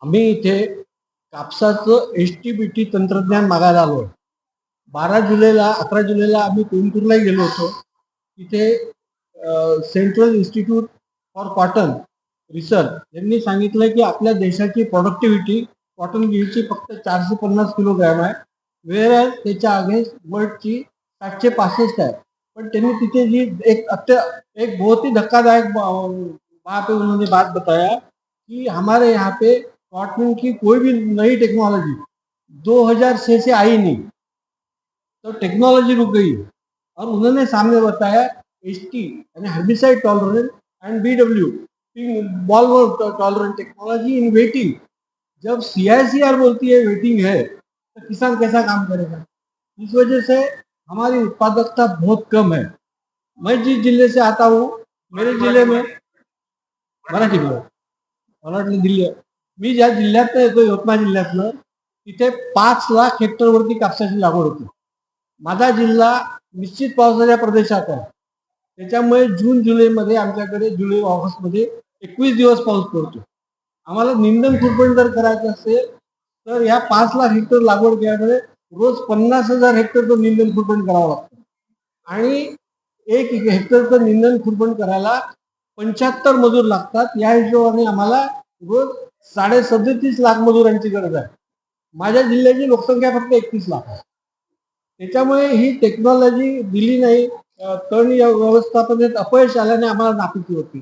आम्ही इथे कापसाचं HTBT तंत्रज्ञान मागायला आलो. 12 जुलैला 11 जुलैला आम्ही कोइंबतूरला गेलो होतो. तिथे central institute for cotton research यांनी सांगितलं की आपल्या देशाची प्रोडक्टिव्हिटी कॉटन गिलची फक्त 450 किलोग्रॅम आहे, वेळ त्याच्या अगेन्स्ट वर्ल्डची 765 आहे. पण त्यांनी तिथे जी एक बहुत ही धक्कादायक वहाँ पे उन्होंने बात बताया कि हमारे यहाँ पे कॉटन की कोई भी नई टेक्नोलॉजी 2006 से आई नहीं, तो टेक्नोलॉजी रुक गई है। और उन्होंने सामने बताया HT यानी herbicide tolerant end BW ball tolerant technology in waiting. जब CICR बोलती है वेटिंग है तो किसान कैसा काम करेगा? इस वजह से हमारी उत्पादकता बहुत कम है। मैं जिस जिले से आता हूँ, मेरे जिले में मराठी बोला, मला वाटलं दिल्ली. मी ज्या जिल्ह्यात येतो यवतमाळ जिल्ह्यातलं, तिथे 5 लाख हेक्टरवरती कापसाची लागवड होती. माझा जिल्हा निश्चित पावसाच्या प्रदेशात आहे. त्याच्यामुळे जून जुलैमध्ये आमच्याकडे जुलै ऑगस्टमध्ये 21 दिवस पाऊस पडतो. आम्हाला निंदन खुरपण जर करायचं असेल तर ह्या 5 लाख हेक्टर लागवड केल्यामुळे रोज 50,000 हेक्टरचं निंदन खुरपण करावं लागतं. आणि 1 हेक्टरचं निंदन खुरपण करायला 75 मजूर लागतात. या हिशोबाने आम्हाला रोज 37.5 लाख मजुरांची गरज आहे. माझ्या जिल्ह्याची लोकसंख्या फक्त 31 लाख आहे. त्याच्यामुळे ही टेक्नॉलॉजी दिली नाही. तण व्यवस्थापनेत अपयश आल्याने आम्हाला नापिकी होती.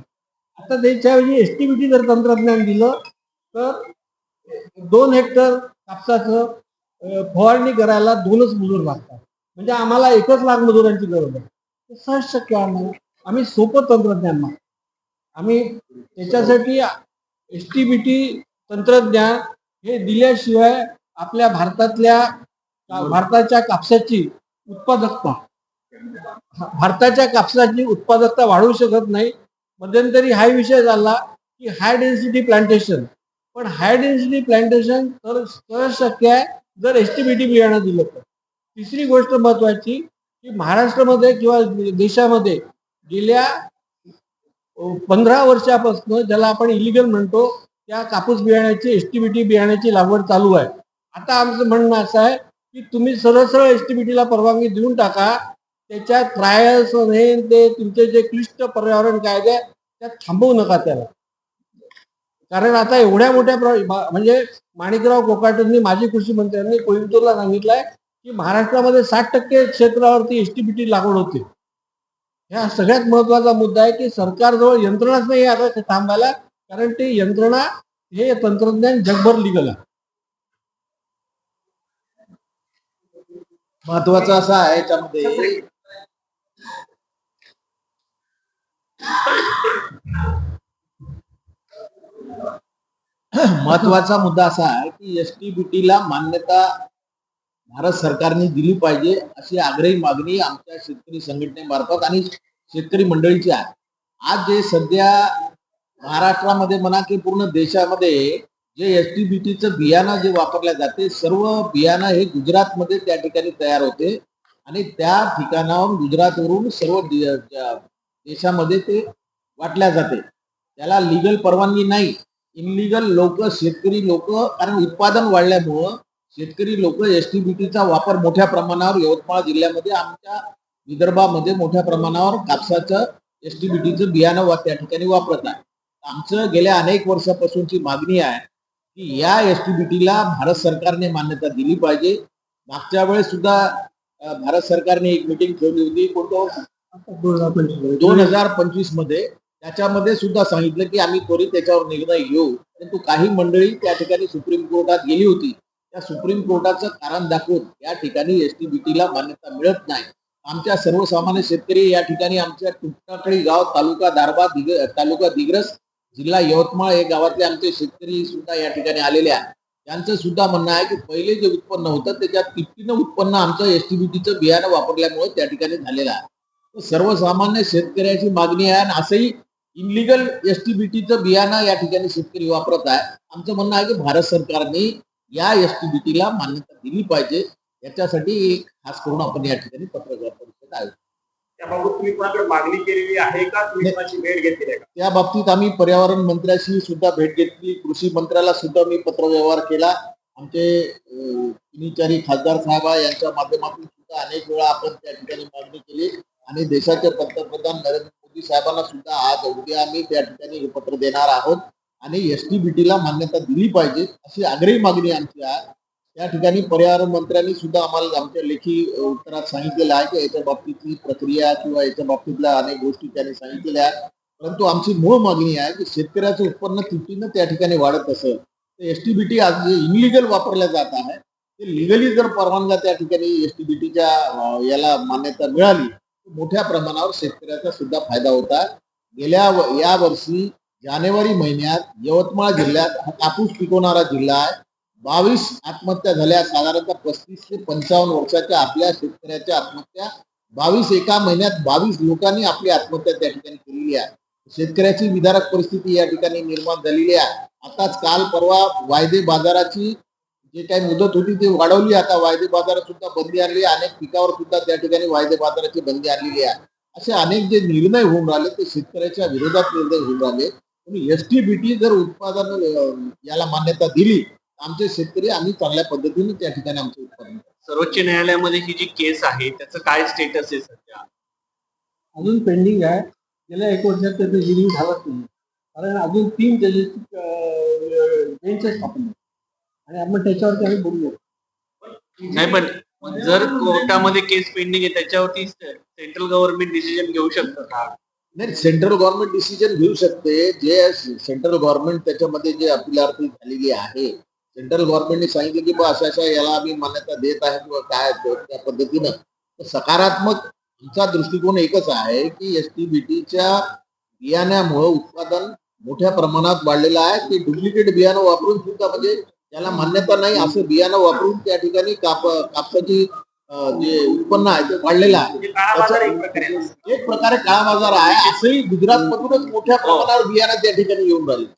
आता त्याच्याऐवजी HTBT जर तंत्रज्ञान दिलं तर 2 हेक्टर कापसाचं फवारणी करायला 2च मजूर लागतात. म्हणजे आम्हाला 1 लाख मजुरांची गरज आहे. ते सहज शक्य आहे. आम्ही सोपं तंत्रज्ञान मागतो. आम्ही त्याच्यासाठी HTBT तंत्रज्ञान हे दिल्याशिवाय आपल्या भारताच्या कापसाची उत्पादकता वाढवू शकत नाही. मध्यंतरी हा विषय झाला की हाय डेन्सिटी प्लांटेशन, पण हाय डेन्सिटी प्लांटेशन तर सहज शक्य आहे जर HTBT बियाणं दिलं तर. तिसरी गोष्ट महत्वाची की महाराष्ट्रामध्ये किंवा देशामध्ये गेल्या 15 वर्षापासून ज्याला आपण इलिगल म्हणतो त्या कापूस बियाण्याची HTBT बियाण्याची लागवड चालू आहे. आता आमचं म्हणणं असं आहे की तुम्ही सरळ सरळ HTBTला परवानगी देऊन टाका. त्याच्या ट्रायल्स ते तुमचे जे क्लिष्ट पर्यावरण कायदे त्यात थांबवू नका त्याला. कारण आता एवढ्या मोठ्या म्हणजे माणिकराव कोकाटेंनी माजी कृषी मंत्र्यांनी कोइंबतूरला सांगितलंय की महाराष्ट्रामध्ये 60% क्षेत्रावरती HTBT लागवड होते. ह्या सगळ्यात महत्वाचा मुद्दा आहे की सरकारजवळ यंत्रणाच नाही आता ते थांबायला, कारण ते यंत्रणा हे तंत्रज्ञान जगभर लिगल आहे. महत्वाचं असं आहे याच्यामध्ये महत्वाचा मुद्दा असा आहे की HTBTला मान्यता भारत सरकारने दिली पाहिजे अशी आग्रही मागणी आमच्या शेतकरी संघटनेमार्फत आणि शेतकरी मंडळीची आहे. आज जे सध्या महाराष्ट्रामध्ये म्हणा की पूर्ण देशामध्ये जे HTBTचं बियाणं जे वापरल्या जाते, सर्व बियाणं हे गुजरातमध्ये त्या ठिकाणी तयार होते आणि त्या ठिकाणाहून गुजरातवरून सर्व देशामध्ये ते वाटल्या जाते. त्याला लीगल परवानगी नाही. इनलिगल लोक, शेतकरी लोक, कारण उत्पादन वाढल्यामुळं शेतकरी लोक HTBTचा वापर मोठ्या प्रमाणावर यवतमाळ जिल्ह्यामध्ये, आमच्या विदर्भामध्ये मोठ्या प्रमाणावर कापसाचं HTBTचं बियाणं त्या ठिकाणी वापरत आहे. आमचं गेल्या अनेक वर्षापासूनची मागणी आहे की या HTBTला भारत सरकारने मान्यता दिली पाहिजे. मागच्या वेळेस सुद्धा भारत सरकारने एक मीटिंग ठेवली होती, 2025 मध्ये. त्याच्यामध्ये सुद्धा सांगितलं की आम्ही त्वरित त्याच्यावर निर्णय घेऊ. परंतु काही मंडळी त्या ठिकाणी सुप्रीम कोर्टात गेली होती. त्या सुप्रीम कोर्टाचं कारण दाखवून या ठिकाणी HTBTला मान्यता मिळत नाही. आमच्या सर्वसामान्य शेतकरी या ठिकाणी आमच्या टुकटाकळी गाव, तालुका दारबा, तालुका दिग्रस, जिल्हा यवतमाळ या गावातले आमचे शेतकरी सुद्धा या ठिकाणी आलेले आहेत. त्यांचं सुद्धा म्हणणं आहे की पहिले जे उत्पन्न होतं त्याच्यात तितकीनं उत्पन्न आमचं HTBTचं बियाणं वापरल्यामुळे त्या ठिकाणी झालेलं आहे. सर्वसामान्य शेतकऱ्याची मागणी आहे आणि असंही इनलिगल HTBTचं बियाणं या ठिकाणी शेतकरी वापरत आहे. आमचं म्हणणं आहे की भारत सरकारने या HTBTला मान्यता दिली पाहिजे. याच्यासाठी खास करून आपण या ठिकाणी पत्रकार परिषद आयोजित त्याबाबत तुम्ही कोणाकडे मागणी केलेली आहे का, तुम्ही कोणाची भेट घेतली आहे का? त्या बाबतीत आम्ही पर्यावरण मंत्र्याशी सुद्धा भेट घेतली, कृषी मंत्र्याला सुद्धा मी पत्रव्यवहार केला. आमचे तिन्ही चारी खासदार साहेब यांच्या माध्यमातून सुद्धा अनेक वेळा आपण त्या ठिकाणी मागणी केली आणि देशाचे पंतप्रधान नरेंद्र मोदी साहेबांना सुद्धा आज उद्या आम्ही त्या ठिकाणी हे पत्र देणार आहोत आणि एसटीबीटीला मान्यता दिली पाहिजे अशी आग्रही मागणी आमची आहे. त्या ठिकाणी पर्यावरण मंत्र्यांनी सुद्धा आम्हाला आमच्या लेखी उत्तरात सांगितलेलं आहे की याच्या बाबतीतली प्रक्रिया किंवा याच्या बाबतीतल्या अनेक गोष्टी त्यांनी सांगितलेल्या आहेत. परंतु आमची मूळ मागणी आहे की शेतकऱ्याचं उत्पन्न तुटीनं त्या ठिकाणी वाढत असेल तर एसटीबीटी आज जे इनलिगल वापरल्या जात आहे ते लिगली जर परवानग्या त्या ठिकाणी एसटीबीटीच्या याला मान्यता मिळाली तर मोठ्या प्रमाणावर शेतकऱ्याचा सुद्धा फायदा होता. या वर्षी जानेवारी महिन्यात यवतमाळ जिल्ह्यात हा कापूस पिकवणारा जिल्हा आहे. 22 आत्महत्या झाल्या. साधारणतः 35 ते 55 वर्षाच्या आपल्या शेतकऱ्याच्या आत्महत्या 22 एका महिन्यात 22 लोकांनी आपली आत्महत्या त्या ठिकाणी केलेली आहे. शेतकऱ्याची विदारक परिस्थिती या ठिकाणी निर्माण झालेली आहे. आताच काल परवा वायदे बाजाराची जे काही मुदत होती ती वाढवली. आता वायदे बाजारात सुद्धा बंदी आणली. अनेक पिकावर सुद्धा त्या ठिकाणी वायदे बाजाराची बंदी आणलेली आहे. असे अनेक जे निर्णय होऊन राहिले ते शेतकऱ्याच्या विरोधात निर्णय होऊन राहिले. एसटीबीटी जर उत्पादन याला मान्यता दिली आमचे शेतकरी आम्ही चांगल्या पद्धतीने त्या ठिकाणी आमचे उत्पादन. सर्वोच्च न्यायालयामध्ये ही जी केस आहे त्याचं काय स्टेटस आहे सध्या? अजून पेंडिंग आहे. गेल्या 1 वर्षात त्याचं हिअरिंग झालंच नाही. कारण अजून 3 जजेसची बेंचेस स्थापन आणि आपण त्याच्यावरती आम्ही बोललो. नाही, पण जर कोर्टामध्ये केस पेंडिंग आहे त्याच्यावरती सेंट्रल गव्हर्नमेंट डिसिजन घेऊ शकतं का? नाही, सेंट्रल गव्हर्नमेंट डिसिजन घेऊ शकते. जे सेंट्रल गव्हर्नमेंट त्याच्यामध्ये जे अपिलार्थी झालेली आहे सेंट्रल गव्हर्नमेंटने सांगितलं की अशा अशा याला आम्ही मान्यता देत आहे किंवा काय त्या पद्धतीनं तर सकारात्मक आमचा दृष्टिकोन एकच आहे की एसटीबीटीच्या बियाण्यामुळे उत्पादन मोठ्या प्रमाणात वाढलेलं आहे. ते डुप्लिकेट बियाणं वापरून सुद्धा म्हणजे त्याला मान्यता नाही असं बियाणं वापरून त्या ठिकाणी कापसाची जे उत्पन्न आहे ते वाढलेलं आहे. एक प्रकारे काळा बाजार आहे. असंही गुजरात मधूनच मोठ्या प्रमाणावर बियाणं त्या ठिकाणी येऊन राहिले.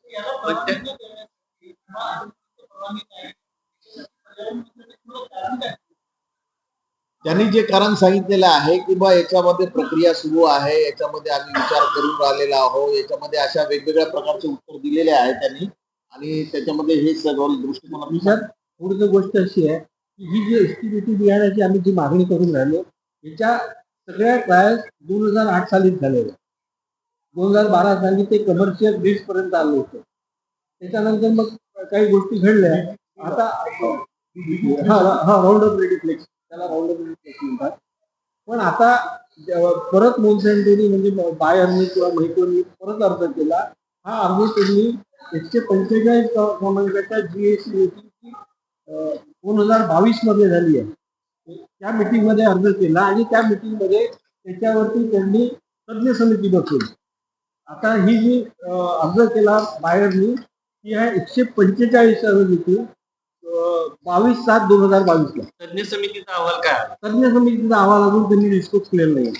त्यांनी जे कारण सांगितलेलं आहे की बा याच्यामध्ये प्रक्रिया सुरू आहे, याच्यामध्ये आम्ही विचार करून राहिलेला आहोत, याच्यामध्ये अशा वेगवेगळ्या प्रकारचे उत्तर दिलेले आहे त्यांनी आणि त्याच्यामध्ये हे सगळं दृष्टिकोन. सर पुढची गोष्ट अशी आहे की ही जी एसटीबीटी बियाण्याची आम्ही जी मागणी करून राहिलो याच्या सगळ्या ट्रायल्स 2008 सालीच झालेल्या. 2012 साली ते कमर्शियल बेस पर्यंत आलं होतं. त्याच्यानंतर मग काही गोष्टी घडल्या. आता राऊंड ऑफ रेडिफ्लेक्स त्याला राऊंड ऑफ रेडिफ्लेक्स म्हणतात. पण आता परत मोनसेंटोनी म्हणजे बायरनी किंवा महितोनी परत अर्ज केला. हा अर्ज त्यांनी 145 क्रमांकाच्या GSC 2022 मध्ये झाली आहे. त्या मीटिंग मध्ये अर्ज केला आणि त्या मीटिंग मध्ये त्याच्यावरती त्यांनी तज्ञ समिती बसवली. आता ही जी अर्ज केला बायरनी ती आहे 145 मीटिंग 22/7/2022 ला. तज्ञ समितीचा अहवाल काय? तज्ञ समितीचा अहवाल अजून त्यांनी डिस्कस केलेला नाही.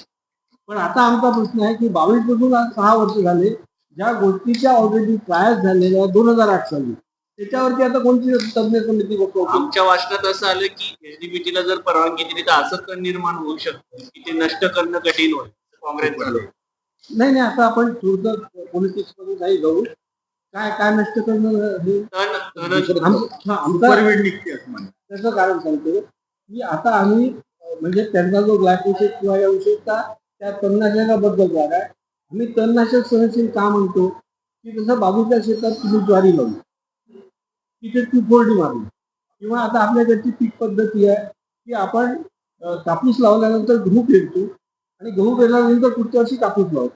पण आता आमचा प्रश्न आहे की 22 पासून आज 6 वर्ष झाले. ज्या गोष्टीच्या ऑलरेडी ट्रायल झालेल्या 2008 साली त्याच्यावरती आता कोणती तज्ञ समिती बघतो? आमच्या वाचनात असं आलं की एसडीबीटीला जर परवानगी दिली तर असं तर निर्माण होऊ शकतं की ते नष्ट करणं कठीण होईल काँग्रेस झालं. नाही आता आपण थोडं पॉलिटिक्स मध्ये नाही जाऊ. काय काय नष्ट करणं हे त्याचं कारण सांगतो की आता आम्ही म्हणजे त्यांचा जो ग्लायफोसेट किंवा या विषयीचा त्या तणनाशकाबद्दल आहे. आम्ही तणनाशक सहनशील का म्हणतो की जसं बाजूच्या शेतात तुम्ही ज्वारी लावली तिथे 2,4-D मारली किंवा आता आपल्याकडची पीक पद्धती आहे की आपण कापूस लावल्यानंतर गहू पेरतो आणि गहू पेरल्यानंतर पुढच्या वर्षी कापूस लावतो.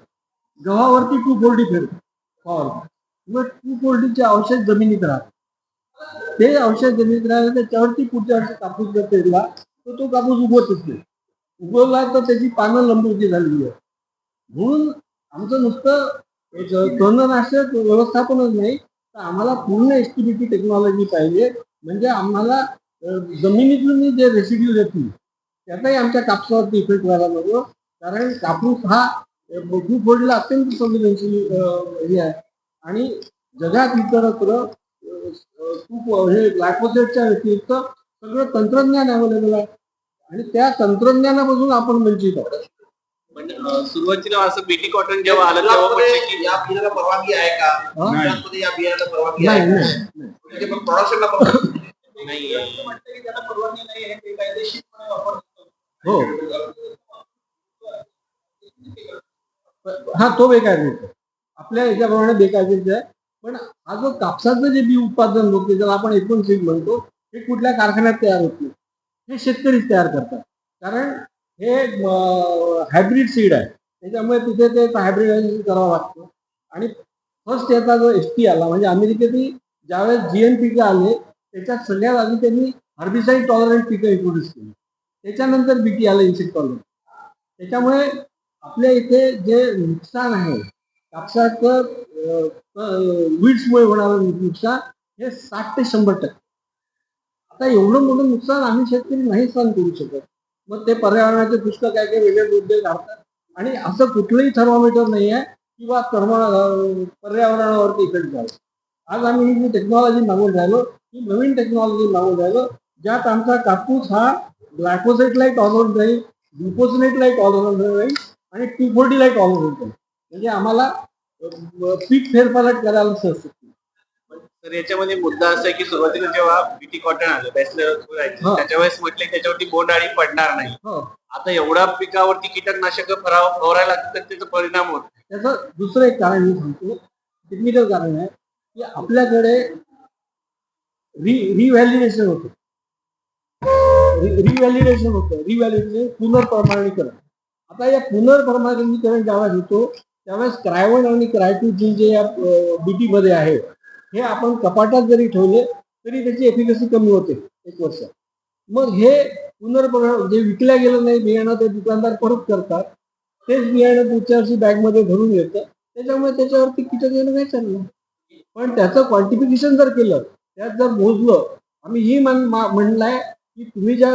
गव्हावरती 2,4-D फेरतो. मग 2,4-Dचे अवशेष जमिनीत राहतात. ते अवशेष जमिनीत राहिले त्याच्यावरती पुढच्या वर्षी कापूस जर पेरला तर तो कापूस उगवतच नाही. उगवला तर त्याची पानं लंबूची झालेली आहे. म्हणून आमचं नुसतं तणनाशक व्यवस्थापनच नाही तर आम्हाला पूर्ण एसटीबीटी टेक्नॉलॉजी पाहिजे. म्हणजे आम्हाला जमिनीतून जे रेसिड्यूज येतील त्याचाही आमच्या कापसावरती इफेक्ट व्हायला नको. कारण कापूस हा 2,4-Dला अत्यंत संवेदनशील हे आहे आणि जगात इतरत्र हे ग्लायफोसेटच्या व्यतिरिक्त सगळं तंत्रज्ञान अवेलेबल आहे आणि त्या तंत्रज्ञानापासून आपण वंचित आहोत. पण सुरुवातीला असं बीटी कॉटन जेव्हा आलं तेव्हा म्हटलं की या बियाण्याला परवानगी आहे का? हा? गुजरातमध्ये या बियाण्याला परवानगी आहे नाही का? नाही म्हणजे पण प्रोडक्शनला परवानगी नाही हो हा तो बेकायदेशीर आपल्या ह्याच्याप्रमाणे बेकायदेशीर आहे. पण हा जो कापसाचं जे बी उत्पादन होते ज्याला आपण एकूण सीड म्हणतो हे कुठल्या कारखान्यात तयार होत नाही, हे शेतकरीच तयार करतात. कारण हे हायब्रिड सीड आहे, त्याच्यामुळे तिथे ते हायब्रिडायझेशन करावं लागतं. आणि फर्स्ट याचा जो एस आला म्हणजे अमेरिकेतही ज्यावेळेस GNPK आले त्याच्यात सगळ्यात आधी त्यांनी हर्बिसाईड टॉलरंट पिकं इंट्रोड्यूस केली, त्याच्यानंतर BT आलं इन्सेक्ट टॉलरंट. त्याच्यामुळे आपल्या इथे जे नुकसान आहे कापसाचं वीड्समुळे होणारं नुकसान हे 60 ते 100%. आता एवढं मोठं नुकसान आम्ही शेतकरी नाही सहन करू शकत. मग ते पर्यावरणाचे पुस्तक काय काय वेगळे मुद्दे काढतात आणि असं कुठलंही थर्मोमीटर नाही आहे किंवा पर्यावरणावरती इफेक्ट झाला. आज आम्ही ही जी टेक्नॉलॉजी मागून राहिलो ही नवीन टेक्नॉलॉजी मागून राहिलो ज्यात आमचा कापूस हा ग्लायकोसेटलाही टॉलरंट राहील, ग्लुकोसिनेटलाही टॉलरंट राहील आणि 240लाही टॉलरंट राहील. म्हणजे आम्हाला पीक फेरफार करायला सहज. तर याच्यामध्ये मुद्दा असा आहे की सुरुवातीला जेव्हा बीटी कॉटन आलं बॅचलर त्याच्या वेळेस म्हटले त्याच्यावरती बोंडअळी पडणार नाही. हो आता एवढा पिकावरती कीटकनाशक फवारायला लागतात तर त्याचा परिणाम होतो. त्याचं दुसरं एक कारण मी सांगतो, टेक्निकल कारण आहे की आपल्याकडे रिव्हॅलिडेशन होतं. रिव्हॅलिडेशन पुनर्प्रमाणीकरण. आता या पुनर्प्रमाणीकरण ज्यावेळेस होतो त्यावेळेस क्रायवन आणि क्रायटोजिन जे या BT मध्ये आहे हे आपण कपाटात जरी ठेवले तरी त्याची एफिकसी कमी होते 1 वर्ष. मग हे जे विकल्या गेलं नाही बियाणं ते दुकानदार परत करतात, तेच बियाणं पुढच्या वर्षी बॅगमध्ये भरून येतं, त्याच्यामुळे त्याच्यावरती कीटक येणं नाही चाललं. पण त्याचं क्वांटिफिकेशन जर केलं त्यात जर मोजलं आम्ही ही म्हणलंय की तुम्ही ज्या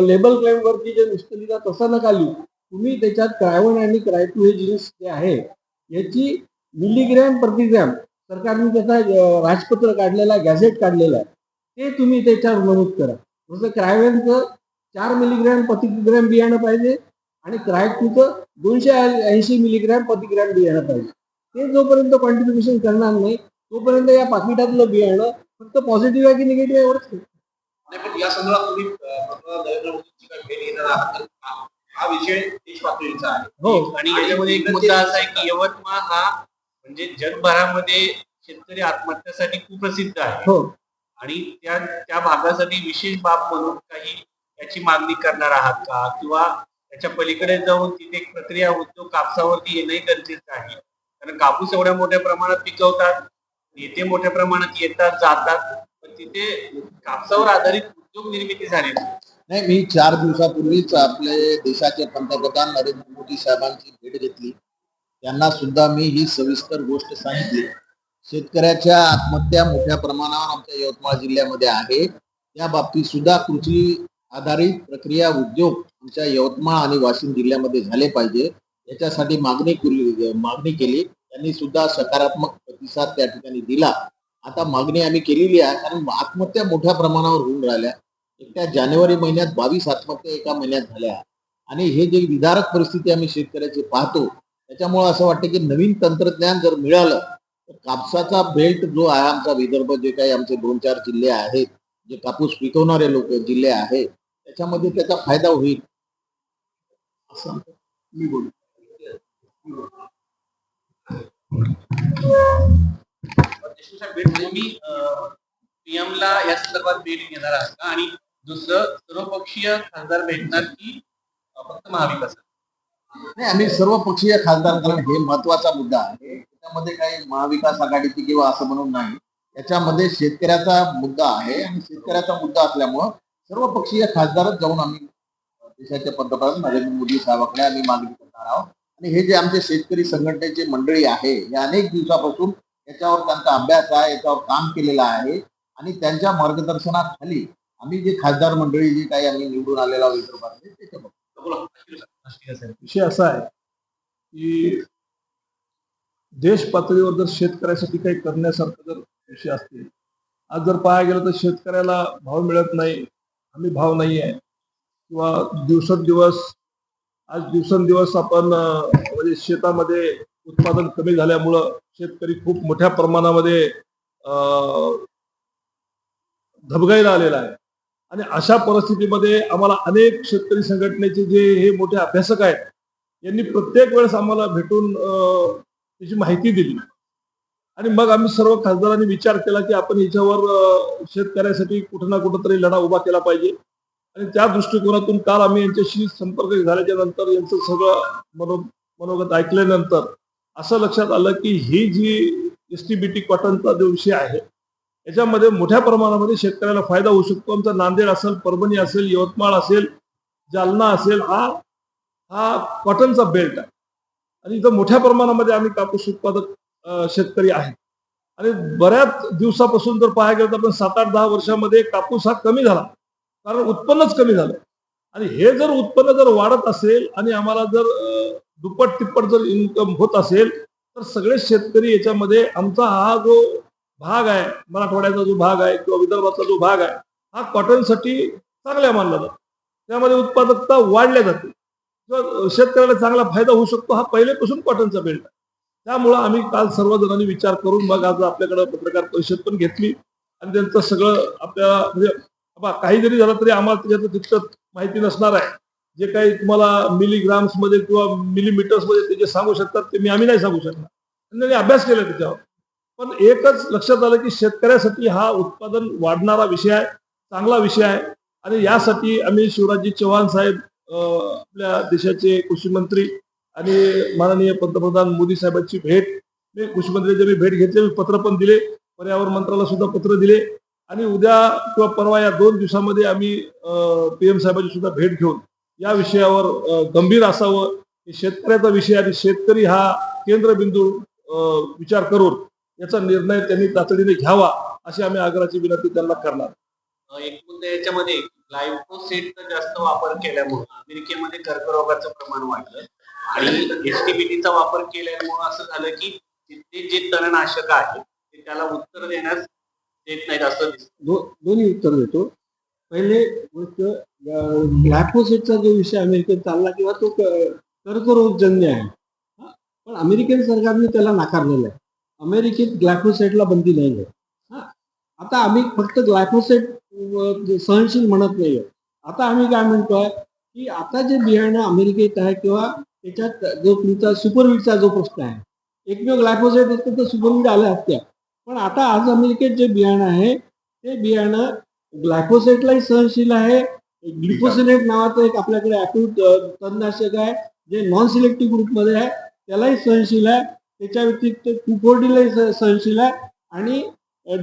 लेबल क्लेमवरती जे नुसतं लिहिता तसं नका लिहू, तुम्ही त्याच्यात क्रायवन आणि क्रायटोजिन्स जे आहे याची मिलीग्रॅम प्रतिग्रॅम सरकारने त्याचा राजपत्र काढलेला आहे, गॅझेट काढलेला आहे, ते तुम्ही त्याच्यावर नमूद करा. जसं क्रायवेनचं 4 मिलीग्रॅम प्रतिग्रॅम बियाणं पाहिजे आणि क्रायटूचं 280 मिलीग्रॅम प्रतिग्रॅम बियाणं पाहिजे. ते जोपर्यंत क्वांटिफिकेशन करणार नाही तोपर्यंत या पाकिटातलं बियाणं फक्त पॉझिटिव्ह आहे की निगेटिव्ह आहे एवढंच. नाही, पण या संदर्भात तुम्ही पंतप्रधान नरेंद्र मोदींची काही भेट घेणार आहात तर हा विषय देश पातळीचा आहे. हो आणि याच्यामध्ये एक मुद्दा असा आहे की यवतमाळ हा म्हणजे जगभरामध्ये शेतकरी आत्महत्यासाठी कुप्रसिद्ध आहे. हो आणि त्या त्या भागासाठी विशेष बाब म्हणून काही याची मागणी करणार आहात का किंवा त्याच्या पलीकडे जाऊन तिथे एक प्रक्रिया उद्योग कापसावरती येणंही गरजेचं आहे. कारण कापूस एवढ्या मोठ्या प्रमाणात पिकवतात, येथे मोठ्या प्रमाणात येतात जातात, पण तिथे कापसावर आधारित उद्योग निर्मिती झाली नाही. नाही, मी 4 दिवसापूर्वीच आपले देशाचे पंतप्रधान नरेंद्र मोदी साहेबांची भेट घेतली. त्यांना सुद्धा मी ही सविस्तर गोष्ट सांगितली. शेतकऱ्याच्या आत्महत्या मोठ्या प्रमाणावर आमच्या यवतमाळ जिल्ह्यामध्ये आहे. त्या बाबतीत सुद्धा कृषी आधारित प्रक्रिया उद्योग आमच्या यवतमाळ आणि वाशिम जिल्ह्यामध्ये झाले पाहिजे याच्यासाठी मागणी केली. त्यांनी सुद्धा सकारात्मक प्रतिसाद त्या ठिकाणी दिला. आता मागणी आम्ही केलेली आहे कारण आत्महत्या मोठ्या प्रमाणावर होऊन राहिल्या. एकट्या जानेवारी महिन्यात 22 आत्महत्या एका महिन्यात झाल्या आणि हे जे विदारक परिस्थिती आम्ही शेतकऱ्याची पाहतो त्याच्यामुळे असं वाटतं की नवीन तंत्रज्ञान जर मिळालं तर कापसाचा बेल्ट जो आहे आमचा विदर्भ जे काही आमचे 2-4 जिल्हे आहेत जे कापूस पिकवणारे लोक जिल्हे आहेत त्याच्यामध्ये त्याचा फायदा होईल असं मी बोलतो. तुम्ही PM ला या संदर्भात भेट घेणार आहात का आणि दुसरं सर्वपक्षीय खासदार भेटणार की फक्त महाविकास? नाही, आम्ही सर्व पक्षीय खासदार कारण हे महत्वाचा मुद्दा आहे. त्याच्यामध्ये काही महाविकास आघाडीची किंवा असं म्हणून नाही. याच्यामध्ये शेतकऱ्याचा मुद्दा आहे आणि शेतकऱ्याचा मुद्दा असल्यामुळं सर्व पक्षीय खासदारच जाऊन आम्ही देशाचे पंतप्रधान नरेंद्र मोदी साहेबांकडे आम्ही मागणी करणार आहोत. आणि हे जे आमचे शेतकरी संघटनेचे मंडळी आहे या अनेक दिवसापासून याच्यावर त्यांचा अभ्यास आहे, याच्यावर काम केलेलं आहे आणि त्यांच्या मार्गदर्शनाखाली आम्ही जे खासदार मंडळी जे काही आम्ही निवडून आलेला विदर्भातले त्याच्याबद्दल विषय असा आहे की देश पातळीवर जर शेतकऱ्यासाठी काही करण्यासारखं जर विषय असतील, आज जर पाहायला गेलं तर शेतकऱ्याला भाव मिळत नाही, हमी भाव नाही आहे किंवा दिवसेंदिवस आज दिवसेंदिवस आपण म्हणजे शेतामध्ये उत्पादन कमी झाल्यामुळं शेतकरी खूप मोठ्या प्रमाणामध्ये धबगाईला आलेला आहे. आणि अशा परिस्थितीमध्ये आम्हाला अनेक शेतकरी संघटनेचे जे हे मोठे अभ्यासक आहेत यांनी प्रत्येक वेळेस आम्हाला भेटून त्याची माहिती दिली. आणि मग आम्ही सर्व खासदारांनी विचार केला की आपण याच्यावर शेतकऱ्यासाठी कुठं ना कुठं तरी लढा उभा केला पाहिजे. आणि त्या दृष्टिकोनातून काल आम्ही यांच्याशी संपर्क झाल्याच्या नंतर यांचं सगळं मनोगत ऐकल्यानंतर असं लक्षात आलं की ही जी एसटीबीटी कॉटनचा जो विषय आहे याच्यामध्ये मोठ्या प्रमाणामध्ये शेतकऱ्याला फायदा होऊ शकतो. आमचा नांदेड असेल, परभणी असेल, यवतमाळ असेल, जालना असेल, हा हा कॉटनचा बेल्ट आहे. आणि इथं मोठ्या प्रमाणामध्ये आम्ही कापूस उत्पादक शेतकरी आहेत. आणि बऱ्याच दिवसापासून जर पाहायला गेलं तर आपण 7-8-10 वर्षामध्ये कापूस हा कमी झाला, कारण उत्पन्नच कमी झालं. आणि हे जर उत्पन्न जर वाढत असेल आणि आम्हाला जर दुप्पट तिप्पट जर इन्कम होत असेल तर सगळे शेतकरी याच्यामध्ये आमचा हा जो भाग आहे, मराठवाड्याचा जो भाग आहे किंवा विदर्भाचा जो भाग आहे, हा कॉटनसाठी चांगला मानला जातो. त्यामध्ये उत्पादकता वाढल्या जाते किंवा शेतकऱ्याला चांगला फायदा होऊ शकतो. हा पहिलेपासून कॉटनचा बेल्ट आहे. त्यामुळं आम्ही काल सर्वजणांनी विचार करून मग आज आपल्याकडे पत्रकार परिषद पण घेतली आणि त्यांचं सगळं आपल्याला म्हणजे काही जरी झालं तरी आम्हाला त्याच्यात तितकं माहिती नसणार आहे. जे काही तुम्हाला मिलीग्राम्स मध्ये किंवा मिलीमीटर्स मध्ये ते जे सांगू शकतात ते आम्ही नाही सांगू शकणार. त्यांनी अभ्यास केला त्याच्यावर. पण एकच लक्षात आलं की शेतकऱ्यासाठी हा उत्पादन वाढणारा विषय आहे, चांगला विषय आहे. आणि यासाठी आम्ही शिवराजजी चव्हाण साहेब आपल्या देशाचे कृषी मंत्री आणि माननीय पंतप्रधान मोदी साहेबांची भेट, मी कृषी मंत्र्यांची मी भेट घेतली, मी पत्र पण दिले, पर्यावरण मंत्र्याला सुद्धा पत्र दिले. आणि उद्या किंवा परवा या 2 दिवसामध्ये आम्ही पीएम साहेबांची सुद्धा भेट घेऊन या विषयावर गंभीर असावं. शेतकऱ्याचा विषय आणि शेतकरी हा केंद्रबिंदू विचार करून याचा निर्णय त्यांनी तातडीने घ्यावा अशी आम्ही आग्रहाची विनंती त्यांना करणार. एक मुद्दा याच्यामध्ये ग्लायफोसेटचा जास्त वापर केल्यामुळे अमेरिकेमध्ये कर्करोगाचं प्रमाण वाढलं आणि एसटीबीटीचा वापर केल्यामुळे असं झालं की तिथे जे तणनाशक आहे ते त्याला उत्तर देण्यास देत नाहीत असं दिसतं. दोन्ही उत्तर देतो. पहिले गोष्ट ग्लायफोसेटचा जो विषय अमेरिकेत चालला किंवा तो कर्करोगजन्य आहे. पण अमेरिकन सरकारने त्याला नाकारलेलं आहे. अमेरिकेत ग्लायफोसेटला बंदी नाही आहे. आता आम्ही फक्त ग्लायफोसेट सहनशील म्हणत नाहीये. आता आम्ही काय म्हणतोय की आता जे बियाणं अमेरिकेत आहे किंवा त्याच्यात जो तुमचा सुपरवीटचा जो प्रश्न आहे, एकमेव ग्लायफोसेट असतं तर सुपरवीट आल्या असत्या. पण आता आज अमेरिकेत जे बियाणं आहे ते बियाणं ग्लायफोसेटलाही सहनशील आहे. ग्लिफोसिनेट नावाचं एक आपल्याकडे अॅक्यूट तणनाशक आहे जे नॉन सिलेक्टिव्ह ग्रुपमध्ये आहे, त्यालाही सहनशील आहे. त्याच्या व्यतिरिक्त कुकोर्डिलाही सहनशील आहे आणि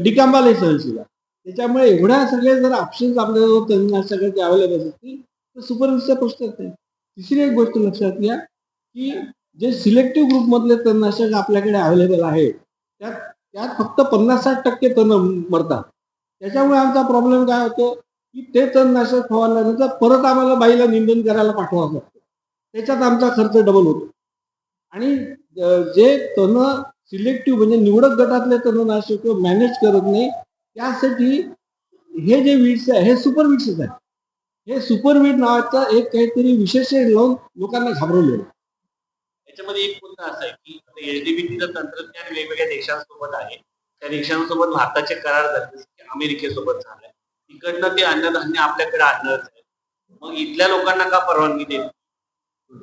डिकांबालाही सहनशील आहे. त्याच्यामुळे एवढ्या सगळे जर ऑप्शन्स आपल्याजवळ तणनाशकाचे अवेलेबल असतील तर सुपरविटचा प्रश्नच नाही. तिसरी एक गोष्ट लक्षात घ्या की जे सिलेक्टिव्ह ग्रुपमधले तणनाशक आपल्याकडे अवेलेबल आहे त्यात त्यात फक्त 50-60% तण मरतात. त्याच्यामुळे आमचा प्रॉब्लेम काय होतो की ते तणनाशक फवारल्यानंतर परत आम्हाला बाईला निंदन करायला पाठवावं लागतं. त्याच्यात आमचा खर्च डबल होतो. आणि जे तण सिलेक्टिव्ह म्हणजे निवडक गटातले तणनाशक मॅनेज करत नाही त्यासाठी हे जे वीड्स आहे हे सुपर वीड्सच आहे. हे सुपरवीट नावाचा एक काहीतरी विशेषण लावून लोकांना घाबरवलेलं. याच्यामध्ये एक मुद्दा असा आहे की एसडीबीटीचं तंत्रज्ञान वेगवेगळ्या देशांसोबत आहे. त्या देशांसोबत भारताचे करार झाले जसे की अमेरिकेसोबत झालाय. तिकडनं ते अन्नधान्य आपल्याकडे आणणारच आहे. मग इथल्या लोकांना का परवानगी देत?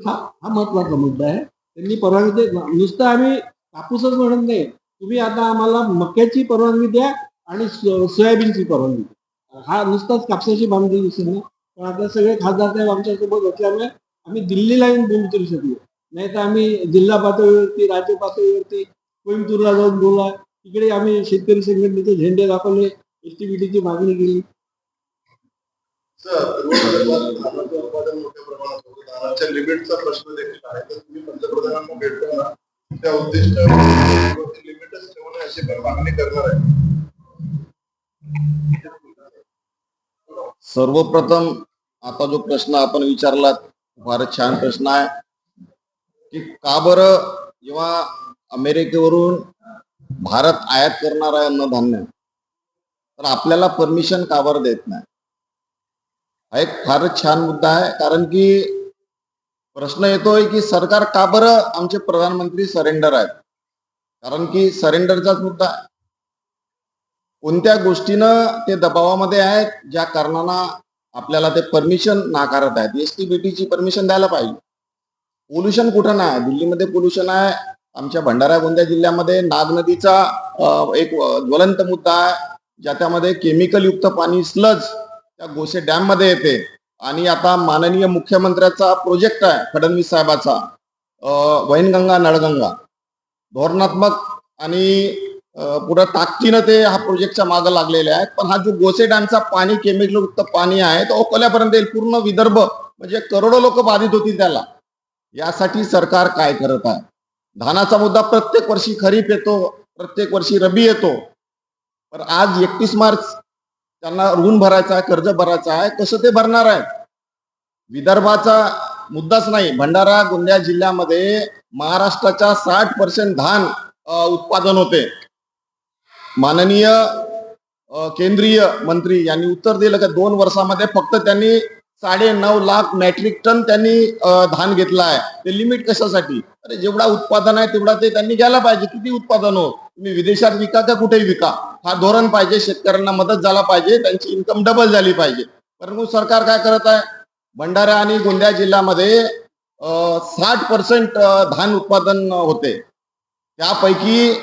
हा महत्वाचा मुद्दा आहे. त्यांनी परवानगी नुसतं आम्ही कापूसच म्हणत नाही, तुम्ही आता आम्हाला मक्याची परवानगी द्या आणि सोयाबीनची परवानगी द्या. हा नुसताच कापसाची बांधणी दिसेल ना. पण आता सगळे खासदार साहेब आमच्यासोबत असल्यामुळे आम्ही दिल्लीला येऊन बोलू तरी शकलो. नाही तर आम्ही जिल्हा पातळीवरती, राज्य पातळीवरती कोइंबतूरला जाऊन बोलला. तिकडे आम्ही शेतकरी संघटनेचे झेंडे दाखवले, एसटीबीटीची मागणी केली. उत्पादन मोठ्या प्रमाणात होतं. धानाच्या लिमिटचा प्रश्न देखील आहे. तर तुम्ही पंतप्रधानांना भेटताना त्या उद्दिष्ट लिमिटच ठेवणे अशी पण मागणी करणार आहे. सर्वप्रथम आता जो प्रश्न आपण विचारला फारच छान प्रश्न आहे की का बरं जेव्हा अमेरिकेवरून भारत आयात करणार आहे अन्नधान्य तर आपल्याला परमिशन का बरं देत नाही. हा एक फारच छान मुद्दा आहे. कारण की प्रश्न येतोय की सरकार का बरं आमचे प्रधानमंत्री सरेंडर आहेत. कारण की सरेंडरचाच मुद्दा आहे. कोणत्या गोष्टीनं ते दबावामध्ये आहेत ज्या कारणानं आपल्याला ते परमिशन नाकारत आहेत. एसटीबीटीची परमिशन द्यायला पाहिजे. पोल्युशन कुठं नाही, दिल्लीमध्ये पोल्युशन आहे. आमच्या भंडारा गोंदिया जिल्ह्यामध्ये नाग नदीचा एक ज्वलंत मुद्दा आहे, ज्याच्यामध्ये केमिकल युक्त पाणी स्लज त्या गोसे डॅम मध्ये येते. आणि आता माननीय मुख्यमंत्र्याचा प्रोजेक्ट आहे फडणवीस साहेबाचा, वैनगंगा नळगंगा, धोरणात्मक आणि पुढे ताकदीनं ते हा प्रोजेक्टच्या मागे लागलेले आहेत. पण हा जो गोसे डॅमचा पाणी केमिकल युक्त पाणी आहे तो अकोल्यापर्यंत येईल. पूर्ण विदर्भ म्हणजे करोडो लोक बाधित होतील त्याला. यासाठी सरकार काय करत आहे. धानाचा मुद्दा प्रत्येक वर्षी खरीप येतो, प्रत्येक वर्षी रबी येतो, पण आज 31 मार्च त्यांना ऋण भरायचं आहे, कर्ज भरायचं आहे, कसं ते भरणार आहे. विदर्भाचा मुद्दाच नाही. भंडारा गोंदिया जिल्ह्यामध्ये महाराष्ट्राच्या 60% धान उत्पादन होते. माननीय केंद्रीय मंत्री यांनी उत्तर दिलं की 2 वर्षामध्ये फक्त त्यांनी 9.5 लाख मेट्रिक टन त्यांनी धान घेतलं आहे. ते लिमिट कशासाठी. अरे जेवढा उत्पादन आहे तेवढा ते त्यांनी घ्यायला पाहिजे. किती उत्पादन हो, तुम्ही विदेशात विका का कुठेही विका, हा धोरण पाहिजे. शेतकऱ्यांना मदत झाला पाहिजे, त्यांची इन्कम डबल झाली पाहिजे. परंतु सरकार काय करत आहे. भंडारा आणि गोंदिया जिल्ह्यामध्ये 60% धान उत्पादन होते. त्यापैकी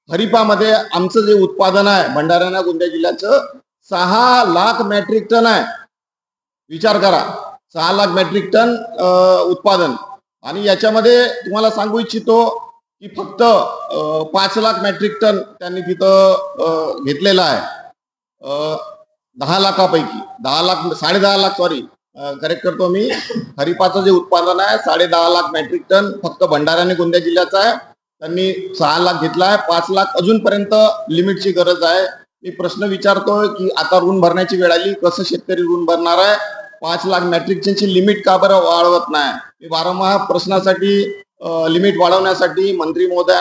खरीपामध्ये आमचं जे उत्पादन आहे भंडारा आणि गोंदिया जिल्ह्याचं 6 लाख मेट्रिक टन आहे. विचार करा, 6 लाख मेट्रिक टन उत्पादन. आणि याच्यामध्ये तुम्हाला सांगू इच्छितो की फक्त 5 लाख मेट्रिक टन त्यांनी तिथं घेतलेला आहे. 10 लाखापैकी 10 लाख 10.5 लाख सॉरी करेक्ट करतो मी. खरीपाचं जे उत्पादन आहे 10.5 लाख मेट्रिक टन फक्त भंडारा आणि गोंदिया जिल्ह्याचं आहे. त्यांनी 6 लाख घेतला आहे. 5 लाख अजूनपर्यंत लिमिटची गरज आहे. मी प्रश्न विचारतोय की आता ऋण भरण्याची वेळ आली, कसं शेतकरी ऋण भरणार आहे. 5 लाख मेट्रिक टनची लिमिट का बरं वाढवत नाही. मी वारंवार प्रश्नासाठी लिमिट वाढवण्यासाठी मंत्री महोदय